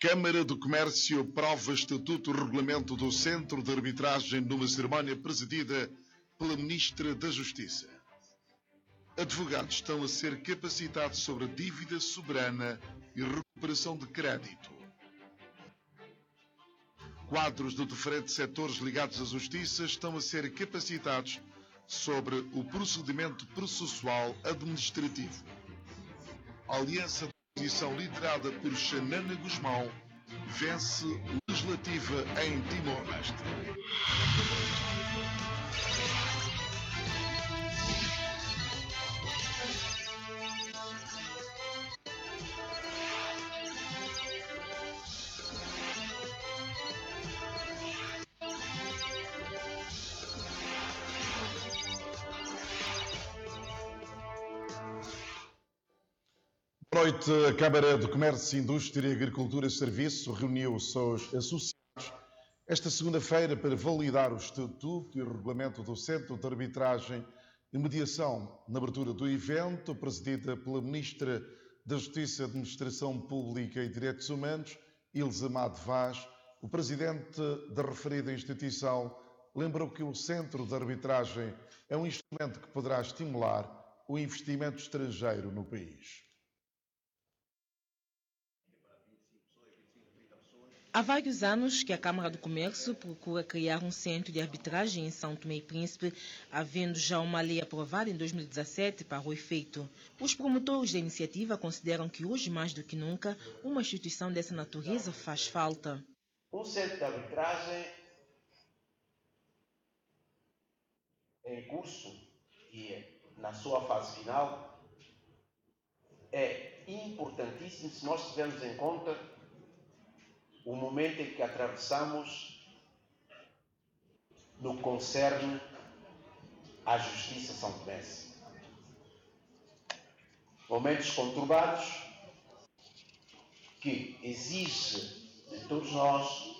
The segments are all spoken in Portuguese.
Câmara do Comércio aprova Estatuto e Regulamento do Centro de Arbitragem numa cerimónia presidida pela Ministra da Justiça. Advogados estão a ser capacitados sobre a dívida soberana e recuperação de crédito. Quadros de diferentes setores ligados à justiça estão a ser capacitados sobre o procedimento processual administrativo. A Aliança de Oposição liderada por Xanana Gusmão vence legislativa em Timor-Leste. Boa noite. A Câmara do Comércio, Indústria, Agricultura e Serviço reuniu os seus associados esta segunda-feira para validar o Estatuto e o Regulamento do Centro de Arbitragem e Mediação. Na abertura do evento, presidida pela Ministra da Justiça, Administração Pública e Direitos Humanos, Ilse Amado Vaz, o presidente da referida instituição lembrou que o Centro de Arbitragem é um instrumento que poderá estimular o investimento estrangeiro no país. Há vários anos que a Câmara do Comércio procura criar um centro de arbitragem em São Tomé e Príncipe, havendo já uma lei aprovada em 2017 para o efeito. Os promotores da iniciativa consideram que hoje, mais do que nunca, uma instituição dessa natureza faz falta. Um centro de arbitragem em curso e na sua fase final é importantíssimo se nós tivermos em conta o momento em que atravessamos no que concerne à justiça são tomense. Momentos conturbados que exige de todos nós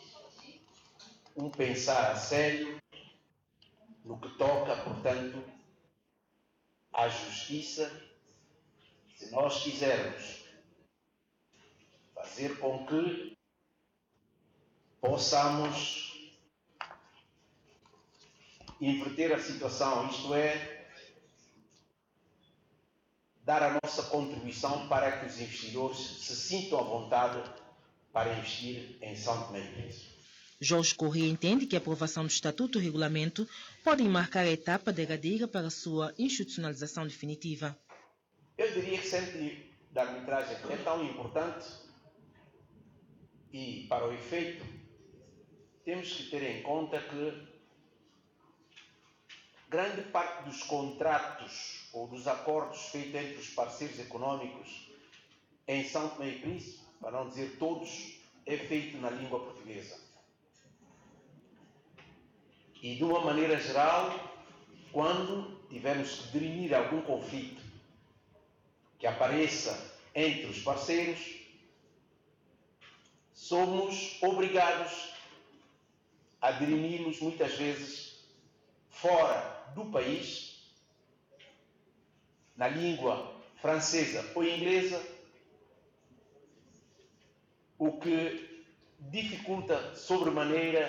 um pensar a sério no que toca, portanto, à justiça, se nós quisermos fazer com que possamos inverter a situação, isto é, dar a nossa contribuição para que os investidores se sintam à vontade para investir em São Tomé e Príncipe. Jorge Corrêa entende que a aprovação do Estatuto e Regulamento podem marcar a etapa derradeira para a sua institucionalização definitiva. Eu diria que o centro de arbitragem é tão importante e, para o efeito, temos que ter em conta que grande parte dos contratos ou dos acordos feitos entre os parceiros econômicos em São Tomé e Príncipe, para não dizer todos, é feito na língua portuguesa. E de uma maneira geral, quando tivermos que dirimir algum conflito que apareça entre os parceiros, somos obrigados a dirimir-los muitas vezes fora do país, na língua francesa ou inglesa, o que dificulta sobremaneira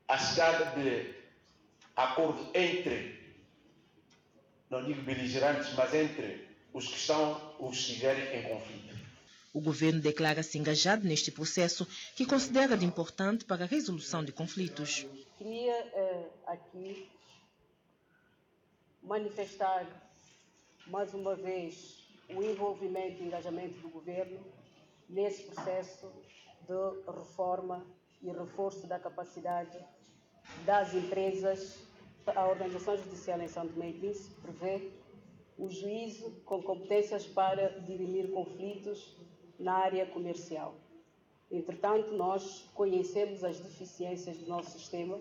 a chegada de acordo entre, não digo beligerantes, mas entre os que estão ou estiverem em conflito. O governo declara-se engajado neste processo, que considera de importante para a resolução de conflitos. Queria aqui manifestar mais uma vez o envolvimento e engajamento do governo nesse processo de reforma e reforço da capacidade das empresas. A Organização Judicial em São Tomé e Príncipe prevê o juízo com competências para dirimir conflitos na área comercial. Entretanto, nós conhecemos as deficiências do nosso sistema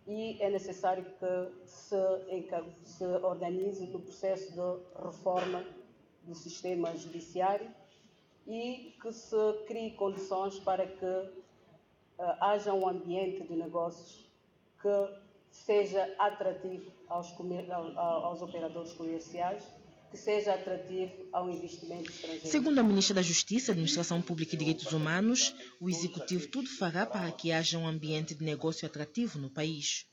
e é necessário que se organize no processo de reforma do sistema judiciário e que se crie condições para que haja um ambiente de negócios que seja atrativo aos operadores comerciais, que que seja atrativo ao investimento estrangeiro. Segundo a Ministra da Justiça, Administração Pública e Direitos Humanos, o Executivo tudo fará para que haja um ambiente de negócio atrativo no país.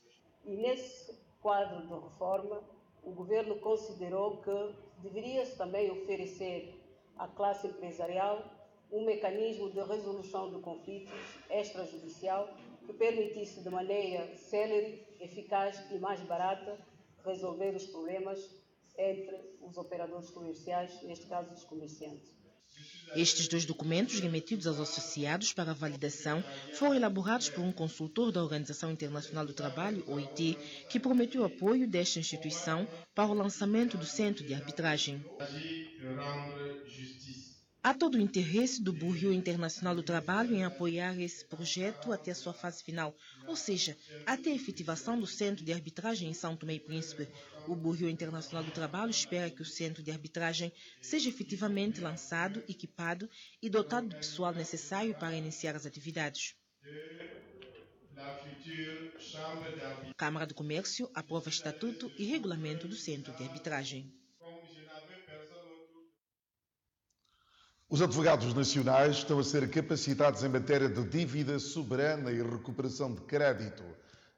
E nesse quadro de reforma, o Governo considerou que deveria-se também oferecer à classe empresarial um mecanismo de resolução de conflitos extrajudicial que permitisse de maneira célere, eficaz e mais barata resolver os problemas entre os operadores comerciais, neste caso os comerciantes. Estes dois documentos, remetidos aos associados para validação, foram elaborados por um consultor da Organização Internacional do Trabalho, OIT, que prometeu apoio desta instituição para o lançamento do Centro de Arbitragem. Há todo o interesse do Bureau Internacional do Trabalho em apoiar esse projeto até a sua fase final, ou seja, até a efetivação do Centro de Arbitragem em São Tomé e Príncipe. O Bureau Internacional do Trabalho espera que o Centro de Arbitragem seja efetivamente lançado, equipado e dotado do pessoal necessário para iniciar as atividades. Câmara do Comércio aprova Estatuto e Regulamento do Centro de Arbitragem. Os advogados nacionais estão a ser capacitados em matéria de dívida soberana e recuperação de crédito.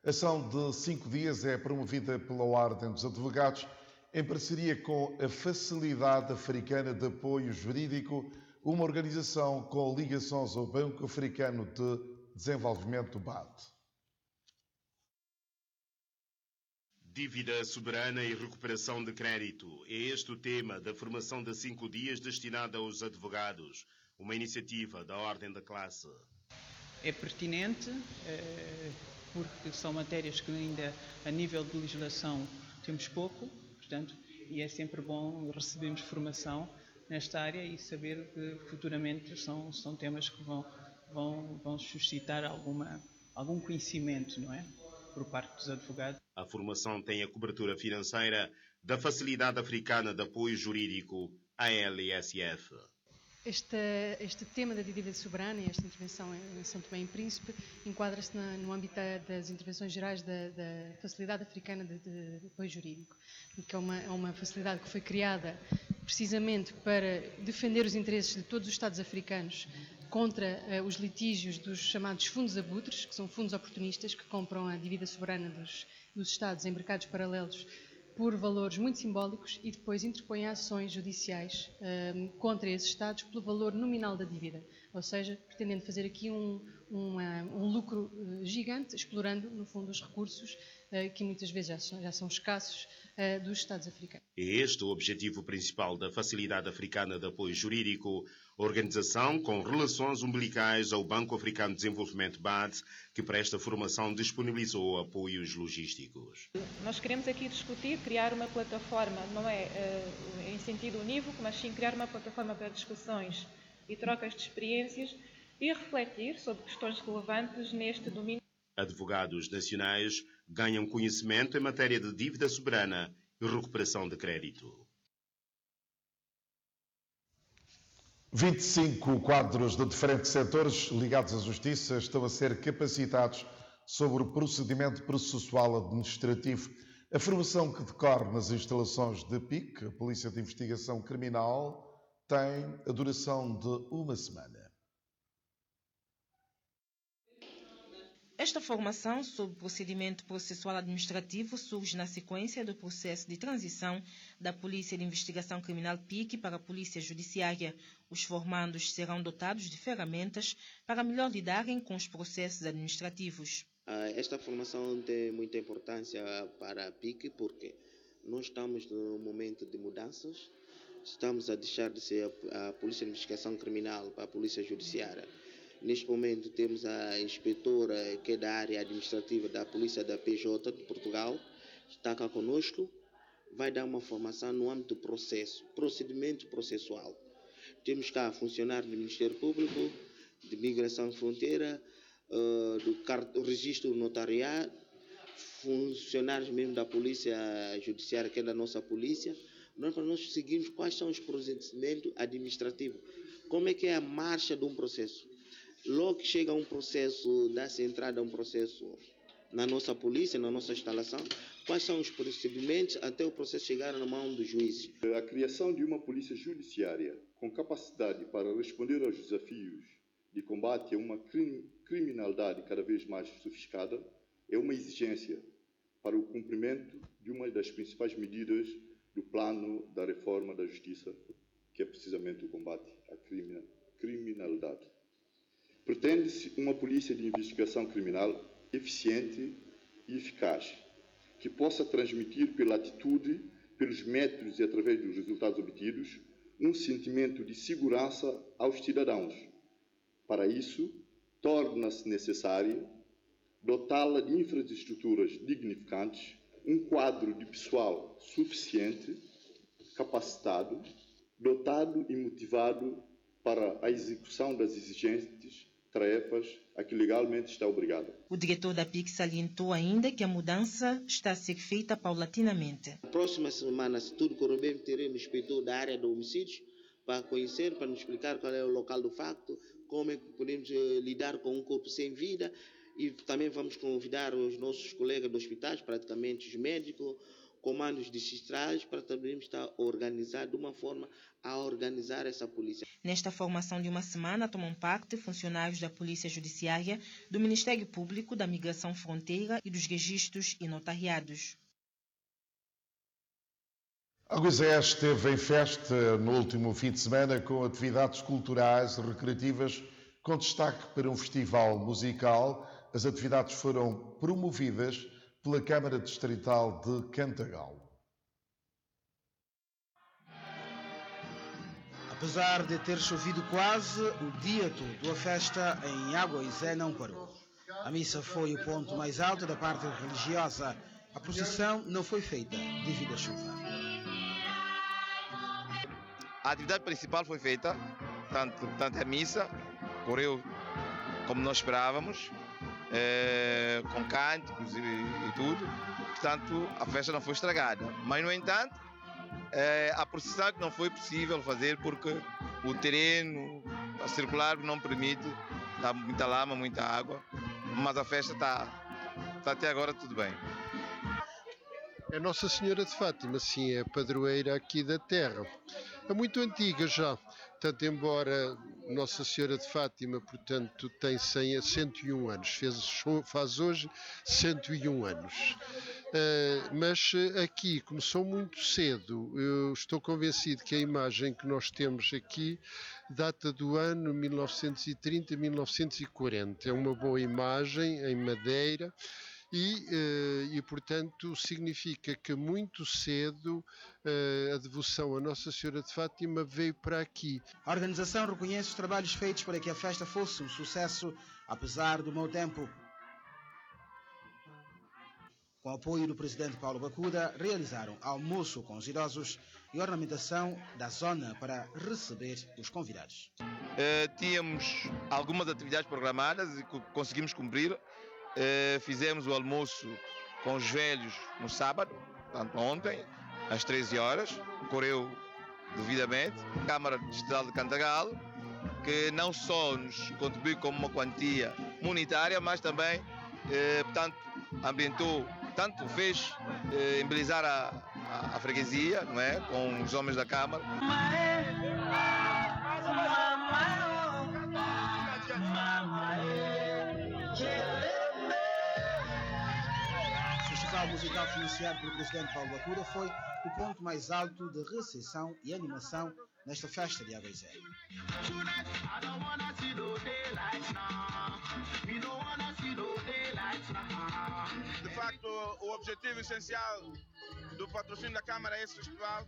A ação de 5 dias é promovida pela Ordem dos Advogados em parceria com a Facilidade Africana de Apoio Jurídico, uma organização com ligações ao Banco Africano de Desenvolvimento BAD. Dívida soberana e recuperação de crédito. É este o tema da formação de 5 dias destinada aos advogados, uma iniciativa da Ordem da Classe. É pertinente, porque são matérias que ainda a nível de legislação temos pouco, portanto, e é sempre bom recebermos formação nesta área e saber que futuramente são temas que vão suscitar algum conhecimento, não é? Por parte dos advogados. A formação tem a cobertura financeira da Facilidade Africana de Apoio Jurídico, ALSF. Este tema da dívida soberana e esta intervenção em São Tomé e Príncipe enquadra-se no âmbito das intervenções gerais da Facilidade Africana de Apoio Jurídico, que é uma facilidade que foi criada precisamente para defender os interesses de todos os Estados africanos contra os litígios dos chamados fundos abutres, que são fundos oportunistas que compram a dívida soberana dos Estados em mercados paralelos por valores muito simbólicos e depois interpõem ações judiciais contra esses Estados pelo valor nominal da dívida, ou seja, pretendendo fazer aqui um lucro gigante, explorando, no fundo, os recursos que muitas vezes já são escassos dos Estados africanos. É este o objetivo principal da Facilidade Africana de Apoio Jurídico, organização com relações umbilicais ao Banco Africano de Desenvolvimento BAD, que para esta formação disponibilizou apoios logísticos. Nós queremos aqui discutir, criar uma plataforma, não é em sentido unívoco, mas sim criar uma plataforma para discussões e trocas de experiências e refletir sobre questões relevantes neste domínio. Advogados nacionais ganham conhecimento em matéria de dívida soberana e recuperação de crédito. 25 quadros de diferentes setores ligados à justiça estão a ser capacitados sobre o procedimento processual administrativo. A formação que decorre nas instalações da PIC, a Polícia de Investigação Criminal, tem a duração de 1 semana. Esta formação sobre procedimento processual administrativo surge na sequência do processo de transição da Polícia de Investigação Criminal PIC para a Polícia Judiciária. Os formandos serão dotados de ferramentas para melhor lidarem com os processos administrativos. Esta formação tem muita importância para a PIC porque nós estamos num momento de mudanças. Estamos a deixar de ser a Polícia de Investigação Criminal para a Polícia Judiciária. Neste momento temos a inspetora que é da área administrativa da Polícia da PJ de Portugal, está cá conosco, vai dar uma formação no âmbito do processo, procedimento processual. Temos cá funcionários do Ministério Público, de Migração e Fronteira, do Registro Notariado, funcionários mesmo da Polícia Judiciária, que é da nossa polícia. Nós seguimos quais são os procedimentos administrativos, como é que é a marcha de um processo. Logo que chega um processo, dá-se entrada a um processo na nossa polícia, na nossa instalação, quais são os procedimentos até o processo chegar na mão do juiz. A criação de uma polícia judiciária com capacidade para responder aos desafios de combate a uma criminalidade cada vez mais sofisticada é uma exigência para o cumprimento de uma das principais medidas do plano da reforma da justiça, que é precisamente o combate à criminalidade. Pretende-se uma polícia de investigação criminal eficiente e eficaz, que possa transmitir pela atitude, pelos métodos e através dos resultados obtidos, um sentimento de segurança aos cidadãos. Para isso, torna-se necessário dotá-la de infraestruturas dignificantes, um quadro de pessoal suficiente, capacitado, dotado e motivado para a execução das exigentes tarefas a que legalmente está obrigado. O diretor da PIC salientou ainda que a mudança está a ser feita paulatinamente. Na próxima semana, se tudo correr bem, teremos um inspetor da área de homicídios para conhecer, para nos explicar qual é o local do facto, como é que podemos lidar com um corpo sem vida, e também vamos convidar os nossos colegas dos hospitais, praticamente os médicos, comandos distritais, para também estar organizado de uma forma a organizar essa polícia. Nesta formação de uma semana tomam parte funcionários da Polícia Judiciária, do Ministério Público, da Migração Fronteira e dos registros e notariados. Aguizé esteve em festa no último fim de semana com atividades culturais e recreativas com destaque para um festival musical. As atividades foram promovidas pela Câmara Distrital de Cantagal. Apesar de ter chovido quase o dia todo, a festa em Aguizé não parou. A missa foi o ponto mais alto da parte religiosa. A procissão não foi feita devido à chuva. A atividade principal foi feita, tanto a missa correu como nós esperávamos, com cânticos e tudo. Portanto, a festa não foi estragada. Mas, no entanto, a procissão que não foi possível fazer porque o terreno a circular não permite, está muita lama, muita água, mas a festa está até agora tudo bem. É Nossa Senhora de Fátima, sim, é a padroeira aqui da terra. É muito antiga já, tanto embora Nossa Senhora de Fátima, portanto, tem 101 anos, faz hoje 101 anos. Mas aqui começou muito cedo. Eu estou convencido que a imagem que nós temos aqui data do ano 1930-1940. É uma boa imagem em madeira. E, portanto, significa que muito cedo a devoção a Nossa Senhora de Fátima veio para aqui. A organização reconhece os trabalhos feitos para que a festa fosse um sucesso, apesar do mau tempo. Com o apoio do presidente Paulo Bacuda, realizaram almoço com os idosos e ornamentação da zona para receber os convidados. Tínhamos algumas atividades programadas e conseguimos cumprir. Fizemos o almoço com os velhos no sábado, portanto ontem, às 13 horas, correu devidamente. A Câmara Distrital de Cantagal, que não só nos contribuiu com uma quantia monetária, mas também, portanto, ambientou, tanto fez embelezar a freguesia, não é? Com os homens da Câmara. O festival musical financiado pelo presidente Paulo Bacuda foi o ponto mais alto de recepção e animação nesta festa de Aguizé. De facto, o objetivo essencial do patrocínio da Câmara a esse festival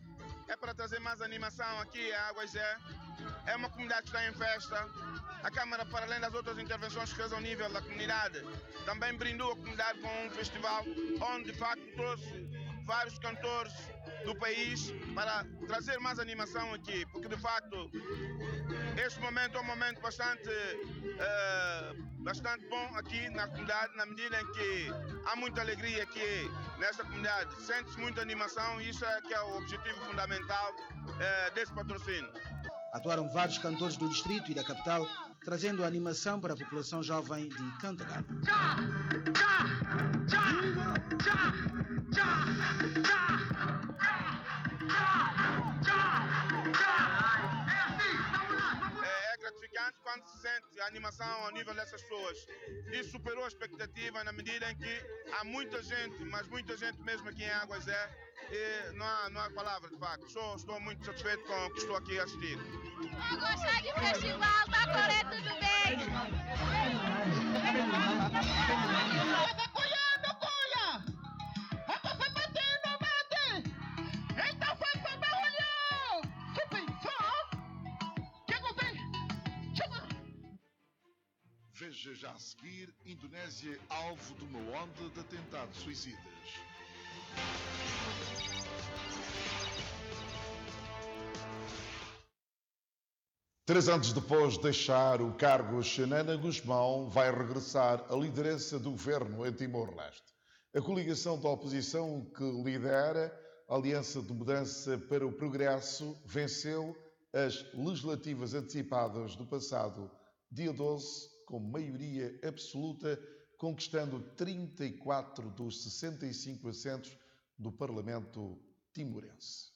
é para trazer mais animação aqui a Aguizé. É uma comunidade que está em festa. A Câmara, para além das outras intervenções que fez ao nível da comunidade, também brindou a comunidade com um festival onde, de facto, trouxe vários cantores do país para trazer mais animação aqui, porque, de facto, este momento é um momento bastante bom aqui na comunidade, na medida em que há muita alegria aqui nesta comunidade, sente-se muita animação e isso é que é o objetivo fundamental desse patrocínio. Atuaram vários cantores do distrito e da capital, trazendo animação para a população jovem de Cantagalo. É gratificante quando se sente a animação ao nível dessas pessoas. Isso superou a expectativa na medida em que há muita gente, mas muita gente mesmo aqui em Águas Zé, e não há palavra de facto. Estou muito satisfeito com o que estou aqui a assistir. Eu gostei do festival, tá correto, tudo bem? Veja já a seguir, Indonésia alvo de uma onda de atentados suicidas. Três anos depois de deixar o cargo, Xanana Gusmão vai regressar à liderança do governo em Timor-Leste. A coligação da oposição que lidera a Aliança de Mudança para o Progresso venceu as legislativas antecipadas do passado dia 12 com maioria absoluta, conquistando 34 dos 65 assentos do Parlamento timorense.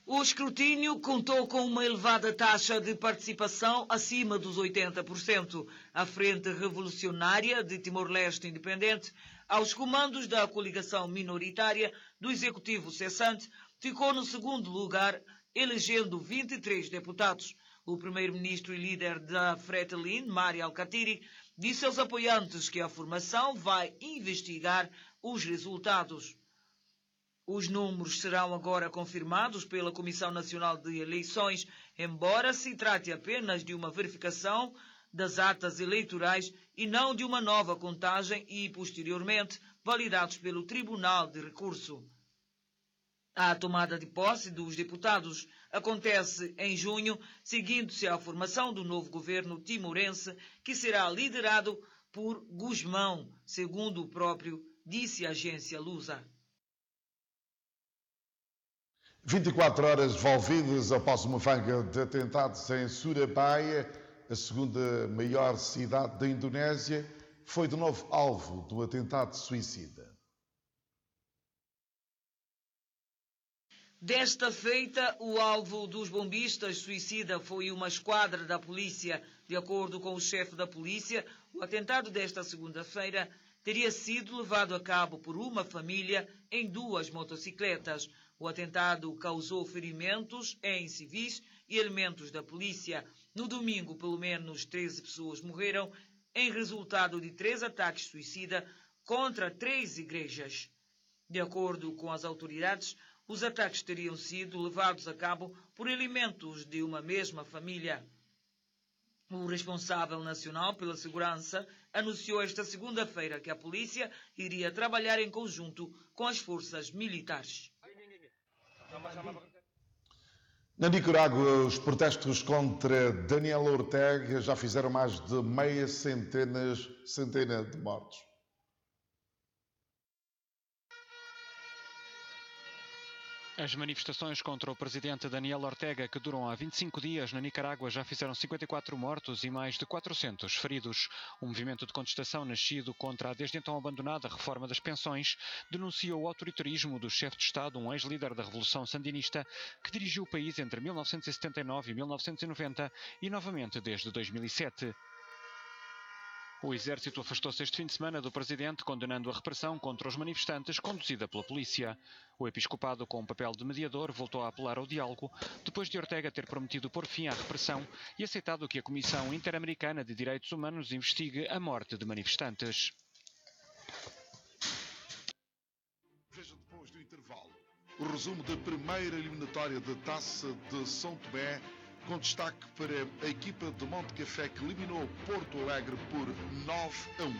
O escrutínio contou com uma elevada taxa de participação acima dos 80%. A Frente Revolucionária de Timor-Leste Independente, aos comandos da coligação minoritária do Executivo cessante, ficou no segundo lugar, elegendo 23 deputados. O primeiro-ministro e líder da Fretilin, Mari Alkatiri, disse aos apoiantes que a formação vai investigar os resultados. Os números serão agora confirmados pela Comissão Nacional de Eleições, embora se trate apenas de uma verificação das atas eleitorais e não de uma nova contagem e, posteriormente, validados pelo Tribunal de Recurso. A tomada de posse dos deputados acontece em junho, seguindo-se à formação do novo governo timorense, que será liderado por Gusmão, segundo o próprio disse a agência Lusa. 24 horas envolvidas após uma fanga de atentados em Surabaya, a segunda maior cidade da Indonésia, foi de novo alvo do atentado suicida. Desta feita, o alvo dos bombistas suicida foi uma esquadra da polícia. De acordo com o chefe da polícia, o atentado desta segunda-feira teria sido levado a cabo por uma família em 2 motocicletas. O atentado causou ferimentos em civis e elementos da polícia. No domingo, pelo menos 13 pessoas morreram em resultado de 3 ataques suicida contra 3 igrejas. De acordo com as autoridades, os ataques teriam sido levados a cabo por elementos de uma mesma família. O responsável nacional pela segurança anunciou esta segunda-feira que a polícia iria trabalhar em conjunto com as forças militares. Na Nicarágua, os protestos contra Daniel Ortega já fizeram mais de meia centena de mortos. As manifestações contra o presidente Daniel Ortega, que duram há 25 dias na Nicarágua, já fizeram 54 mortos e mais de 400 feridos. Um movimento de contestação nascido contra a desde então abandonada reforma das pensões denunciou o autoritarismo do chefe de Estado, um ex-líder da Revolução Sandinista, que dirigiu o país entre 1979 e 1990 e novamente desde 2007. O exército afastou-se este fim de semana do presidente, condenando a repressão contra os manifestantes conduzida pela polícia. O episcopado, com um papel de mediador, voltou a apelar ao diálogo, depois de Ortega ter prometido pôr fim à repressão e aceitado que a Comissão Interamericana de Direitos Humanos investigue a morte de manifestantes. Veja depois do intervalo o resumo da primeira eliminatória da Taça de São Tomé, com destaque para a equipa de Monte Café que eliminou Porto Alegre por 9-1.